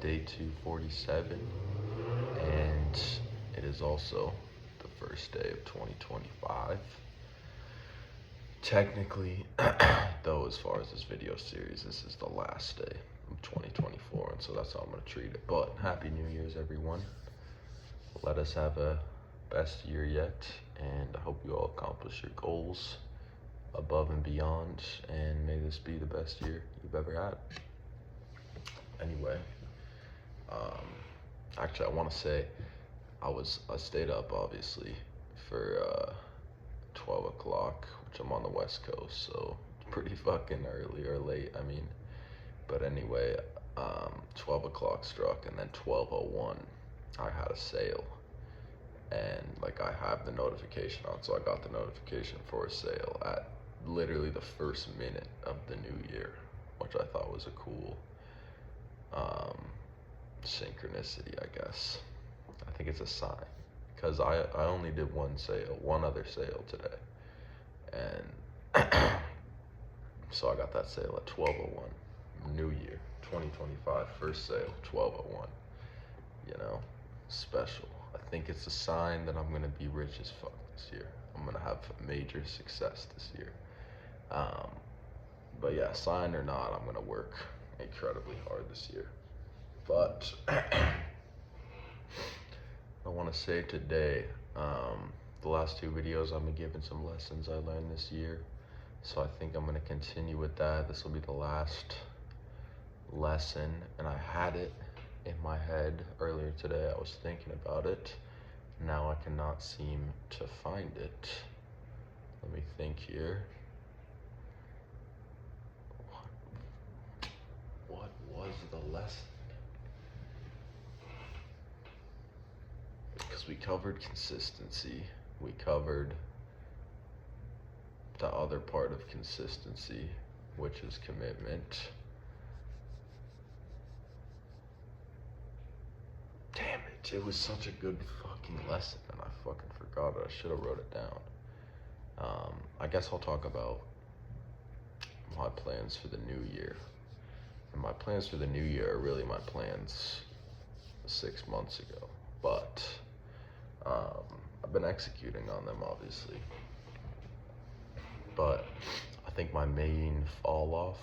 day 247, and it is also the first day of 2025. Technically, though, as far as this video series, this is the last day of 2024, and so that's how I'm going to treat it. But Happy New Year's, everyone. Let us have a best year yet, and I hope you all accomplish your goals above and beyond, and may this be the best year you've ever had. Anyway, actually, I want to say I stayed up obviously for 12 o'clock, which I'm on the West Coast, so pretty fucking early or late. I mean, but anyway, 12 o'clock struck, and then 12:01, I had a sale, and like I have the notification on, so I got the notification for a sale at literally the first minute of the new year, which I thought was a cool synchronicity, I guess. I think it's a sign, because I only did one other sale today, and so I got that sale at 12:01, New Year, 2025, first sale, 12:01, you know, special. I think it's a sign that I'm gonna be rich as fuck this year. I'm gonna have major success this year. But yeah, sign or not, I'm gonna work incredibly hard this year. But I want to say today, the last two videos I've been giving some lessons I learned this year, so I think I'm going to continue with that. This will be the last lesson, and I had it in my head earlier today. I was thinking about it. Now I cannot seem to find it. Let me think here. What was the lesson? Because we covered consistency, we covered the other part of consistency, which is commitment. Damn it, it was such a good fucking lesson, and I fucking forgot it. I should have wrote it down. I guess I'll talk about my plans for the new year. And my plans for the new year are really my plans 6 months ago, but I've been executing on them, obviously. But I think my main fall off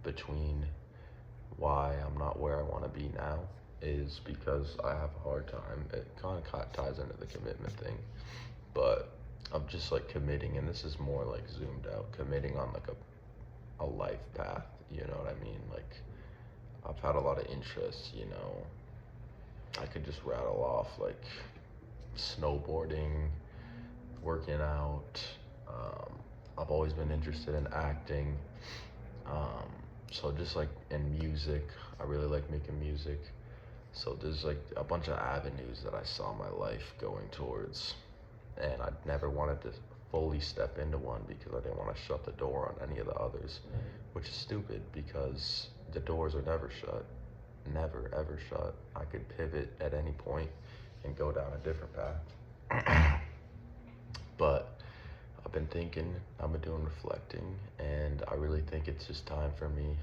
between why I'm not where I want to be now is because I have a hard time. It kind of ties into the commitment thing, but I'm just like committing, and this is more like zoomed out, committing on like a life path, you know what I mean? Like, I've had a lot of interests, you know. I could just rattle off like snowboarding, working out. I've always been interested in acting. So just like in music, I really like making music. So there's like a bunch of avenues that I saw my life going towards, and I never wanted to fully step into one because I didn't want to shut the door on any of the others, which is stupid because the doors are never shut. Never ever shut. I could pivot at any point and go down a different path. But I've been thinking, I've been doing reflecting, and I really think it's just time for me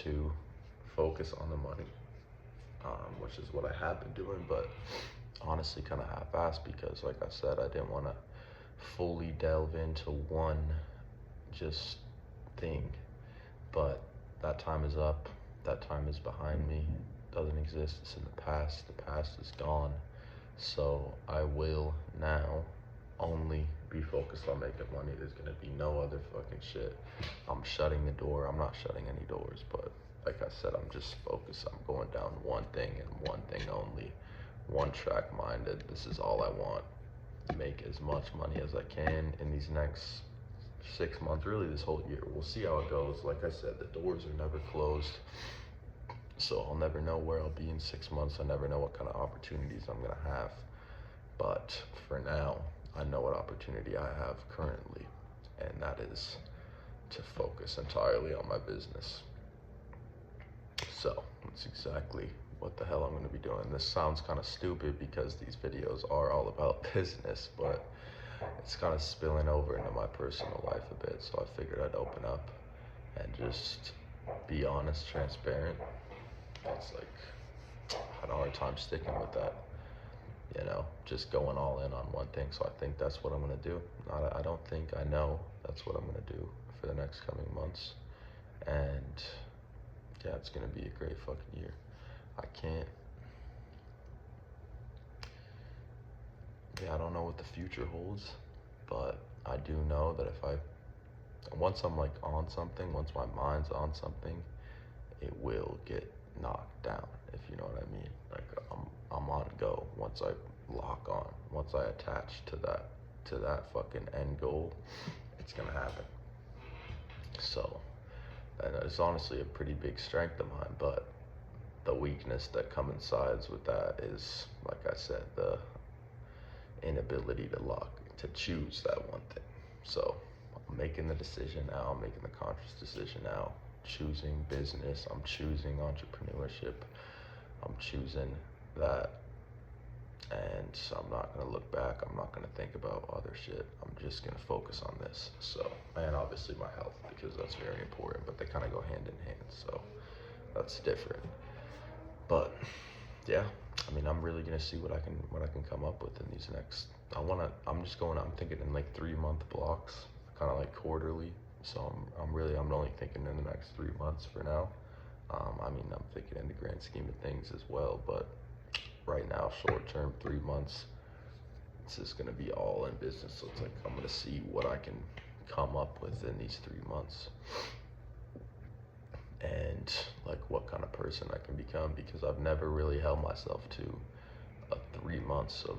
to focus on the money, which is what I have been doing, but honestly kind of half-assed because, like I said, I didn't want to fully delve into one just thing. But that time is up. That time is behind me. It doesn't exist. It's in the past. The past is gone. So I will now only be focused on making money. There's gonna be no other fucking shit. I'm shutting the door. I'm not shutting any doors, but like I said, I'm just focused. I'm going down one thing and one thing only. One track minded. This is all I want. Make as much money as I can in these next 6 months, really this whole year. We'll see how it goes. Like I said, the doors are never closed, so I'll never know where I'll be in 6 months. I never know what kind of opportunities I'm gonna have, but for now I know what opportunity I have currently, and that is to focus entirely on my business. So that's exactly what the hell I'm going to be doing. This sounds kind of stupid because these videos are all about business, but it's kind of spilling over into my personal life a bit, so I figured I'd open up and just be honest, transparent. It's like hard time sticking with that, you know, just going all in on one thing. So I think that's what I'm gonna do. I don't think I know that's what I'm gonna do for the next coming months. And yeah, it's gonna be a great fucking year. I don't know what the future holds, but I do know that once I'm like on something, once my mind's on something, it will get knocked down, if you know what I mean. Like I'm on go. Once I lock on, once I attach to that fucking end goal, it's gonna happen. So, and it's honestly a pretty big strength of mine, but the weakness that coincides with that is, like I said, the inability to choose that one thing. So I'm making the decision now. I'm making the conscious decision now. Choosing business. I'm choosing entrepreneurship. I'm choosing that. And I'm not going to look back. I'm not going to think about other shit. I'm just going to focus on this. So, and obviously my health, because that's very important, but they kind of go hand in hand. So that's different. But yeah, I mean, I'm really going to see what I can come up with in these next, I'm thinking in like 3-month blocks, kind of like quarterly. So I'm only thinking in the next 3 months for now. I mean, I'm thinking in the grand scheme of things as well, but right now, short term, 3 months, it's just gonna be all in business. So it's like, I'm gonna see what I can come up with in these 3 months. And like what kind of person I can become, because I've never really held myself to a 3 months of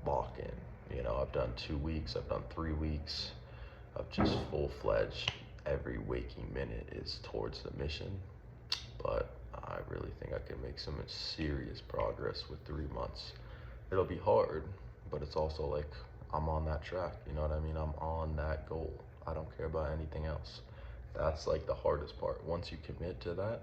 lock-in. You know, I've done 2 weeks, I've done 3 weeks of just full-fledged, every waking minute is towards the mission. But I really think I can make some serious progress with 3 months. It'll be hard, but it's also like I'm on that track, you know what I mean? I'm on that goal. I don't care about anything else. That's like the hardest part. Once you commit to that,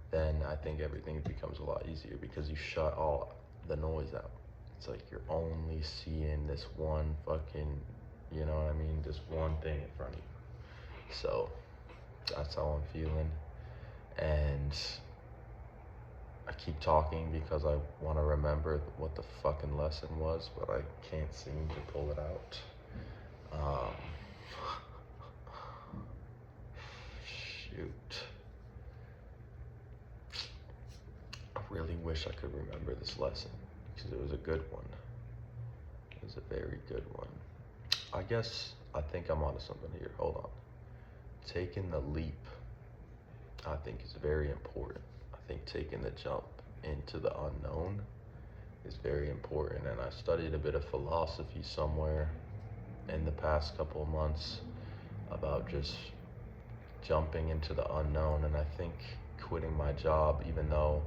then I think everything becomes a lot easier, because you shut all the noise out. It's like you're only seeing this one fucking, you know what I mean? This one thing in front of you. So that's how I'm feeling. And I keep talking because I want to remember what the fucking lesson was, but I can't seem to pull it out. Shoot. I really wish I could remember this lesson, because it was a good one. It was a very good one. I think I'm onto something here. Hold on. Taking the leap, I think, is very important. I think taking the jump into the unknown is very important. And I studied a bit of philosophy somewhere in the past couple of months about just jumping into the unknown. And I think quitting my job, even though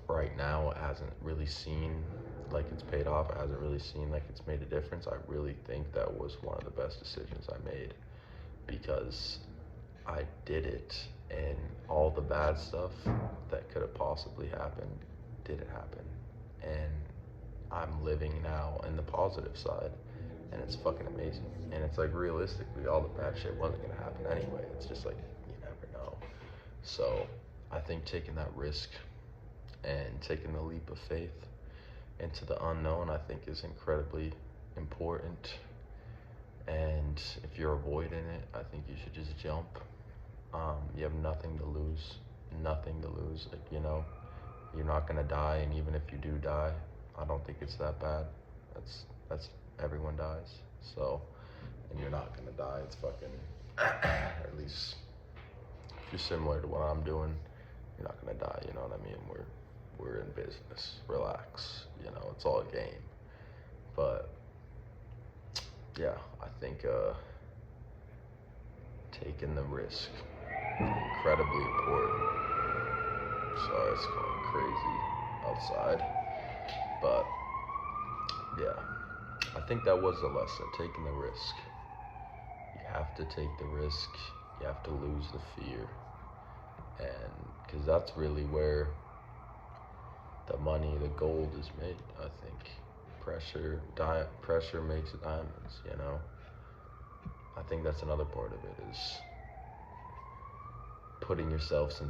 right now it hasn't really seemed like it's paid off, it hasn't really seemed like it's made a difference, I really think that was one of the best decisions I made, because I did it, and all the bad stuff that could have possibly happened didn't happen. And I'm living now in the positive side, and it's fucking amazing. And it's like, realistically, all the bad shit wasn't gonna happen anyway. It's just like, you never know. So I think taking that risk and taking the leap of faith into the unknown, I think, is incredibly important. And if you're avoiding it, I think you should just jump. You have nothing to lose. Nothing to lose. Like, you know, you're not gonna die, and even if you do die, I don't think it's that bad. That's everyone dies. So, and you're not gonna die. It's fucking, at least if you're similar to what I'm doing, you're not gonna die. You know what I mean? We're in business. Relax. You know, it's all a game. But yeah, I think taking the risk, incredibly important. Sorry, it's going crazy outside. But yeah, I think that was the lesson, taking the risk. You have to take the risk. You have to lose the fear. And because that's really where the money, the gold is made, I think. Pressure makes diamonds, you know? I think that's another part of it, is putting yourself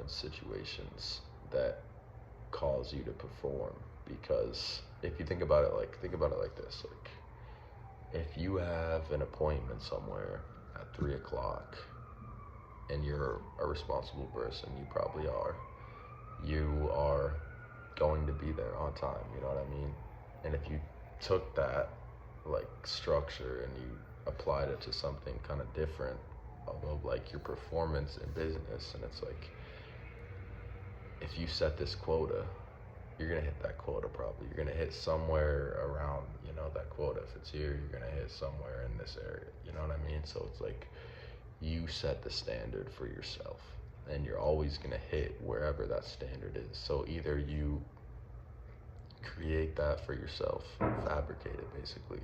in situations that cause you to perform. Because if you think about it like this, like if you have an appointment somewhere at 3 o'clock and you're a responsible person, you probably are, you are going to be there on time, you know what I mean? And if you took that like structure and you applied it to something kind of different of like your performance in business, and it's like if you set this quota, you're gonna hit that quota probably. You're gonna hit somewhere around, you know, that quota. If it's here, you're gonna hit somewhere in this area. You know what I mean? So it's like you set the standard for yourself, and you're always gonna hit wherever that standard is. So either you create that for yourself, fabricate it basically,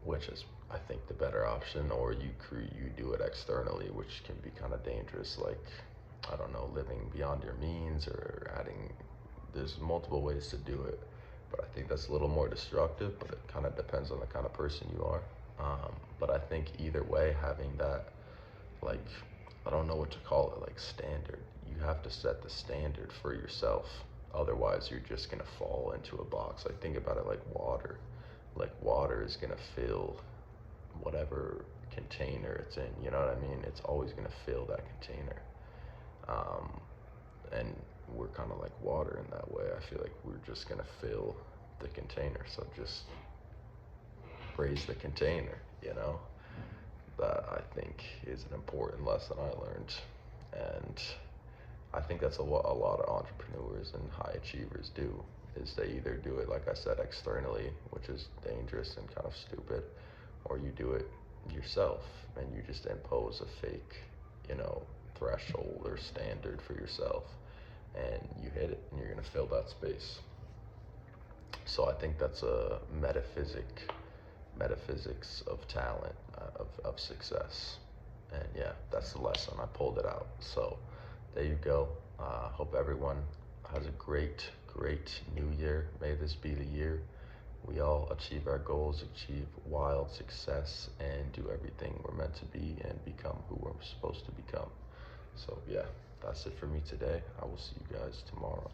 which is I think the better option, or you do it externally, which can be kind of dangerous, like I don't know, living beyond your means or adding. There's multiple ways to do it, but I think that's a little more destructive. But it kind of depends on the kind of person you are. But I think either way, having that, like, I don't know what to call it, like standard. You have to set the standard for yourself. Otherwise, you're just gonna fall into a box. Like think about it like water. Like water is gonna fill whatever container it's in. You know what I mean? It's always gonna fill that container. And we're kind of like water in that way. I feel like we're just gonna fill the container. So just raise the container, you know? That I think is an important lesson I learned. And I think that's what a lot of entrepreneurs and high achievers do, is they either do it, like I said, externally, which is dangerous and kind of stupid, or you do it yourself and you just impose a fake, you know, threshold or standard for yourself, and you hit it and you're going to fill that space. So I think that's a metaphysics of talent, of success. And yeah, that's the lesson. I pulled it out. So there you go. Hope everyone has a great new year. May this be the year we all achieve our goals, achieve wild success, and do everything we're meant to be and become who we're supposed to become. So yeah, that's it for me today. I will see you guys tomorrow.